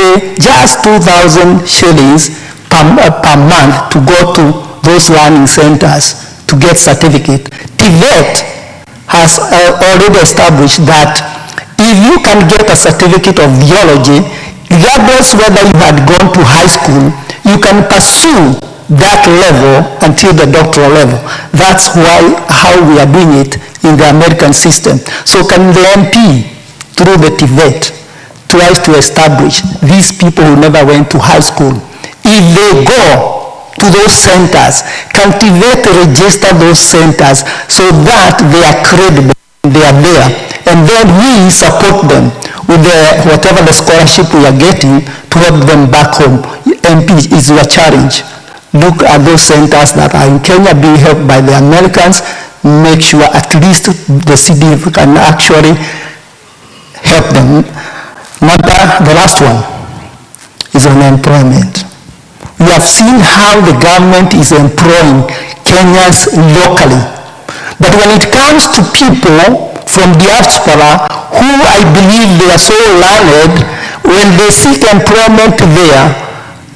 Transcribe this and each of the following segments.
pay just 2,000 shillings per month to go to those learning centers to get certificate. TVET has already established that if you can get a certificate of theology, regardless whether you had gone to high school, you can pursue that level until the doctoral level. That's how we are doing it in the American system. So can the MP, through the TVET, try to establish these people who never went to high school? If they go to those centers, can TVET register those centers so that they are credible, they are there, and then we support them with whatever the scholarship we are getting to help them back home. MP is your challenge. Look at those centers that are in Kenya being helped by the Americans. Make sure at least the CDF can actually help them. The last one is on employment. We have seen how the government is employing Kenyans locally. But when it comes to people from diaspora, who I believe they are so learned, when they seek employment there,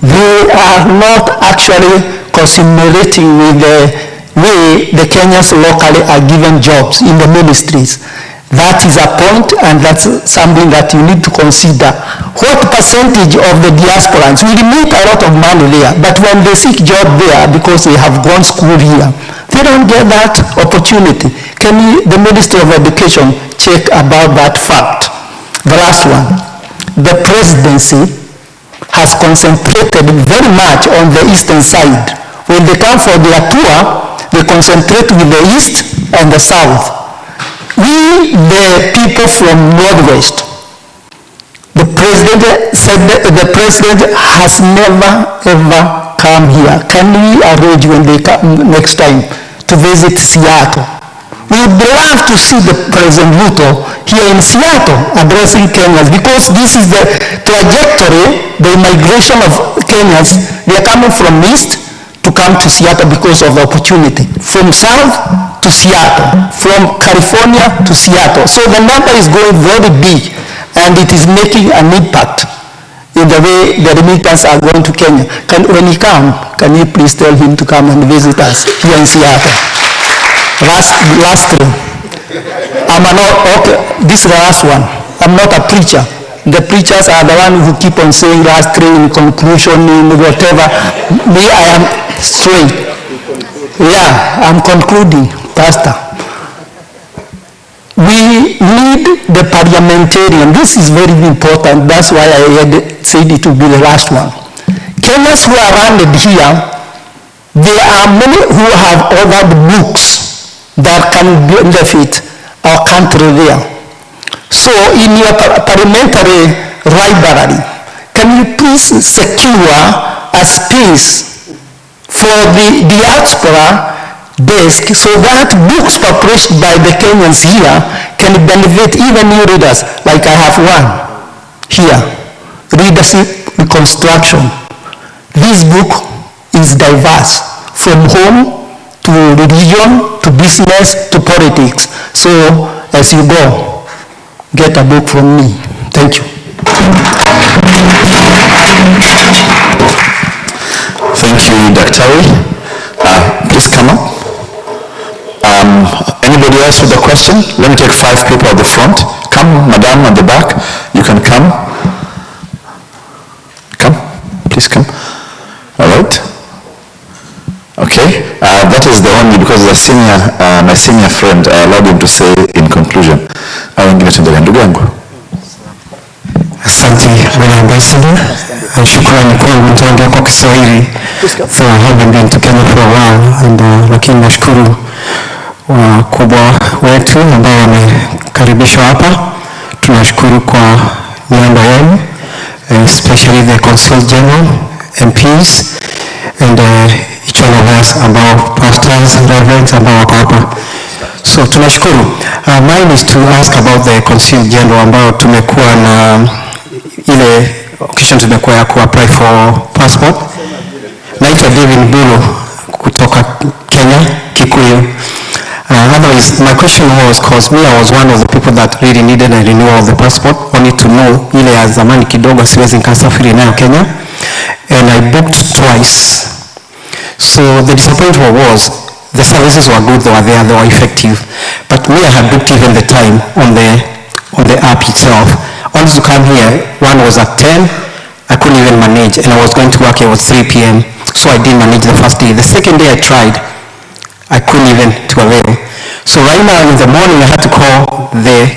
they are not actually consummating with the way the Kenyans locally are given jobs in the ministries. That is a point, and that's something that you need to consider. What percentage of the diasporans will make a lot of money there, but when they seek job there because they have gone school here, they don't get that opportunity. Can the Ministry of Education check about that fact? The last one, the presidency has concentrated very much on the eastern side. When they come for their tour, they concentrate with the east and the south. We, the people from Northwest, the president said that the president has never ever come here. Can we arrange when they come next time to visit Seattle? We would love to see the President Ruto here in Seattle addressing Kenyans, because this is the trajectory, the migration of Kenyans. They are coming from east to come to Seattle because of the opportunity. From south to Seattle, from California to Seattle. So the number is going very big, and it is making an impact in the way the remittance are going to Kenya. When he comes, can you please tell him to come and visit us here in Seattle? Lastly, this is the last one. I'm not a preacher. The preachers are the ones who keep on saying lastly, in conclusion, in whatever. Me, I am straight. Yeah, I'm concluding, Pastor. We need the parliamentarian. This is very important. That's why I had said it will be the last one. Kenyans who are landed here, there are many who have authored books that can benefit our country there. So in your parliamentary library, can you please secure a space for the diaspora desk so that books published by the Kenyans here can benefit even new readers, like I have one here, Leadership Reconstruction. This book is diverse, from home to religion, to business, to politics. So as you go, get a book from me. Thank you. Thank you, Dr. Please come up. Anybody else with a question? Let me take 5 people at the front. Come, madam, at the back. You can come. Come, please come. All right. Okay, that is the only, because the senior, my senior friend, I allowed him to say in conclusion. Asante Bwana Ambassador. Shukrani kwa mtaongea kwa Kiswahili for having been to Kenya for a while, and lakini nashukuru wakubwa wetu ambao wamekaribishwa hapa. Tunashukuru kwa niaba yenu, especially the Consul General, MPs, and each one of us ambao pastors, reverends ambao wako hapa. So tunashukuru. Mine is to ask about the Consul General ambao tumekuwa na ile occasion tumekuwa ya ku-apply for passport. Naitwa David Mbulu kutoka Kenya, Kikuyu. Otherwise, my question was, because me, I was one of the people that really needed a renewal of the passport, only to know ile ya zamani kidogo siwezi nikasafiri nayo Kenya, and I booked twice. So the disappointment was, the services were good, they were there, they were effective, but me, I had booked even the time on the app itself. Only to come here, one was at 10, I couldn't even manage, and I was going to work, it was 3 p.m., so I didn't manage the first day. The second day I tried, I couldn't even to avail. So right now in the morning I had to call the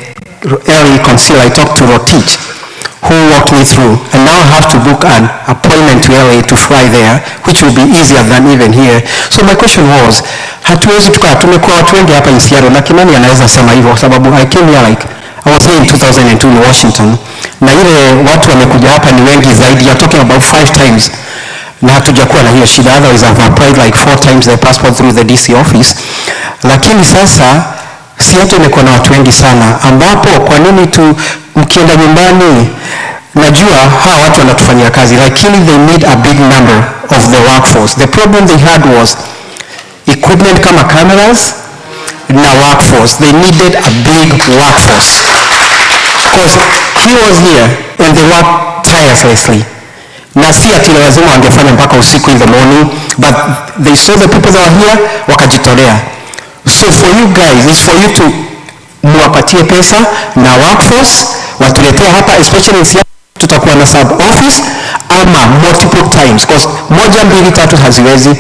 early conceal. I talked to Rotich, who walked me through, and now I have to book an appointment to LA to fly there, which will be easier than even here. So my question was, hatuwezi tumekuwa watu wengi hapa in Seattle, na Kimani anaweza sema hivyo kwa sababu I came here like, I was here in 2002 in Washington, na ile watu wamekuja hapa ni wengi zaidi, you're talking about 5 times, na hatujakuwa na hiyo shida. Otherwise I've applied like 4 times the passport through the DC office. Lakini sasa Seattle imekuwa na watu wengi sana, ambapo kwa nini tu mkienda nyumbani, najua hawa watu wanatufanyia kazi, lakini they need a big number of the workforce. The problem they had was equipment kama cameras na workforce. They needed a big workforce because he was here and they worked tirelessly. Na si ati lazima wangefanya mpaka usiku in the morning, but they saw the people that were here, wakajitolea. So for you guys, it's for you to muwapatie pesa na workforce, watuletea hapa, especially in Seattle, tutakuwa na sub office, ama multiple times, because moja mbili tatu haziwezi.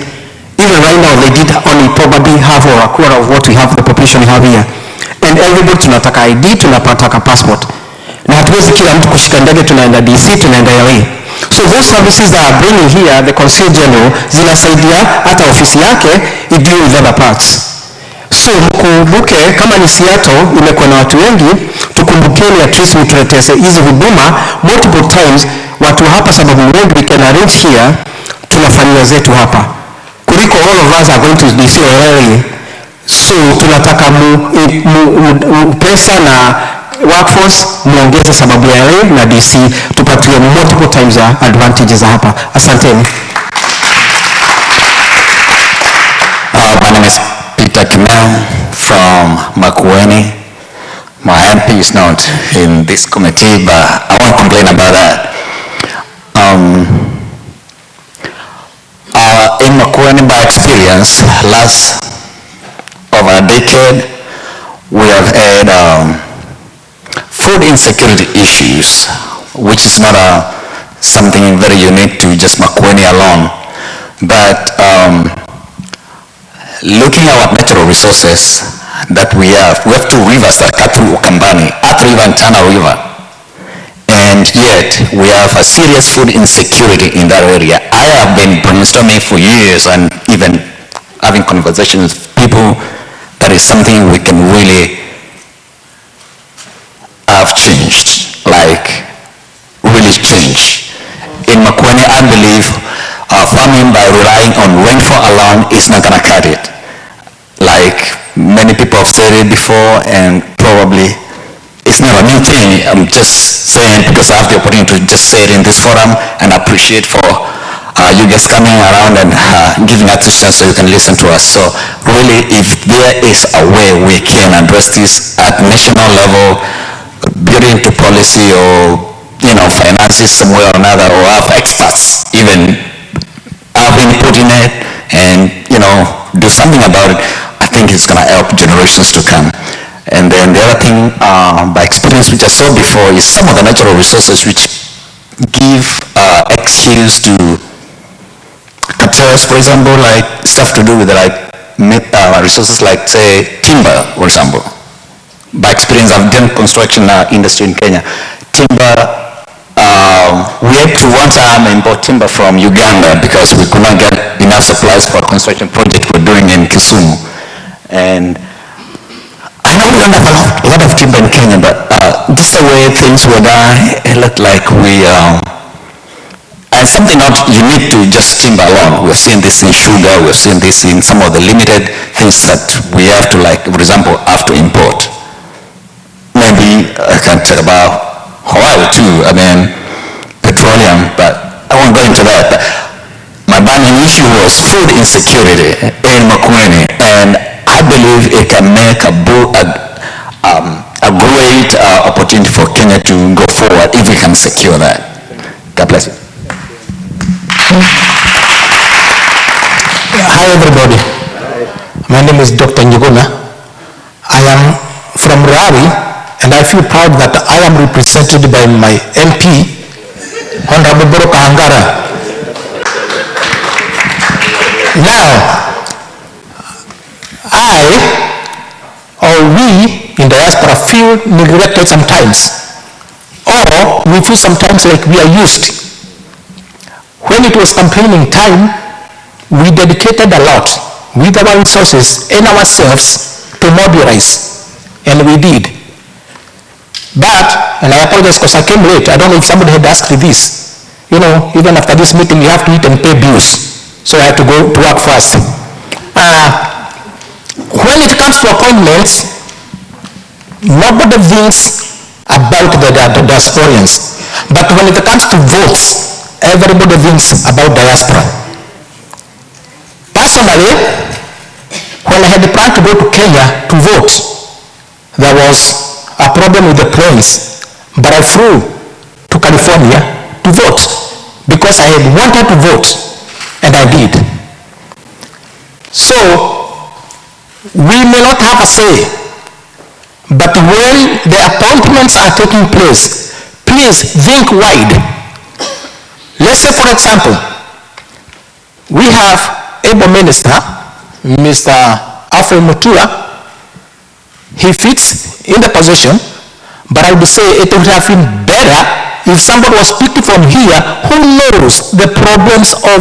Even right now, they did only probably half or a quarter of what we have, the population we have here. And everybody tunataka ID, tunataka passport. Na hatuwezi kila mtu kushika ndege, tunaenda DC, tunaenda LA. So those services that are bringing here, the Consul General, zinasaidia hata ofisi yake i-deal with other parts. So mkumbuke kama ni Seattle imekuwa na watu wengi, tukumbukeni at least mtuleteze hizi huduma multiple times. Watu hapa sababu wengi we can arrange here, tunafanyia zetu hapa. Kuliko all of us are going to DC or LA. So tunataka pesa na workforce muongeze sababu ya LA na DC, tupatiwe multiple times ya advantages hapa. Asanteni. My name is from Makueni. My MP is not in this committee, but I won't complain about that. In Makueni, by experience, last over a decade, we have had food insecurity issues, which is not something very unique to just Makueni alone, but looking at our natural resources that we have 2 rivers like Atu Ukambani, Atu River and Tana River, and yet we have a serious food insecurity in that area. I have been brainstorming for years and even having conversations with people that is something we can really have changed, like really change. In Makueni, I believe farming by relying on rainfall alone is not going to cut it. Like many people have said it before, and probably it's not a new thing. I'm just saying because I have the opportunity to just say it in this forum, and I appreciate for you guys coming around and giving attention so you can listen to us. So really, if there is a way we can address this at national level, build into policy or finances some way or another, or have experts even have input in it and do something about it, I think it's going to help generations to come. And then the other thing, by experience which I saw before, is some of the natural resources which give excuse to cartels, for example, like stuff to do with resources like, say, timber, for example. By experience, I've done construction industry in Kenya. Timber, we had to one time import timber from Uganda because we could not get enough supplies for a construction project we're doing in Kisumu. And I know we don't have a lot of timber in Kenya, but just the way things were done, it looked like we, and something not unique to just timber alone. We've seen this in sugar, we've seen this in some of the limited things that we have to, like, for example, have to import. Maybe I can talk about Hawaii too, petroleum, but I won't go into that. But my burning issue was food insecurity in Makueni, and I believe it can make a great opportunity for Kenya to go forward if we can secure that. God bless you. Hi everybody. My name is Dr. Njuguna. I am from Rari, and I feel proud that I am represented by my MP, Honorable Boro Kahangara. Now, we in diaspora feel neglected sometimes, or we feel sometimes like we are used. When it was campaigning time, we dedicated a lot with our resources and ourselves to mobilize, and we did. But, and I apologize because I came late, I don't know if somebody had asked this. You know, even after this meeting, you have to eat and pay bills. So I had to go to work first. When it comes to appointments, nobody thinks about the diasporians. But when it comes to votes, everybody thinks about diaspora. Personally, when I had planned to go to Kenya to vote, there was a problem with the planes, but I flew to California to vote because I had wanted to vote, and I did. So, we may not have a say, but when the appointments are taking place, please think wide. Let's say, for example, we have able minister, Mr. Alfred Mutua. He fits in the position, but I would say it would have been better if somebody was speaking from here who knows the problems of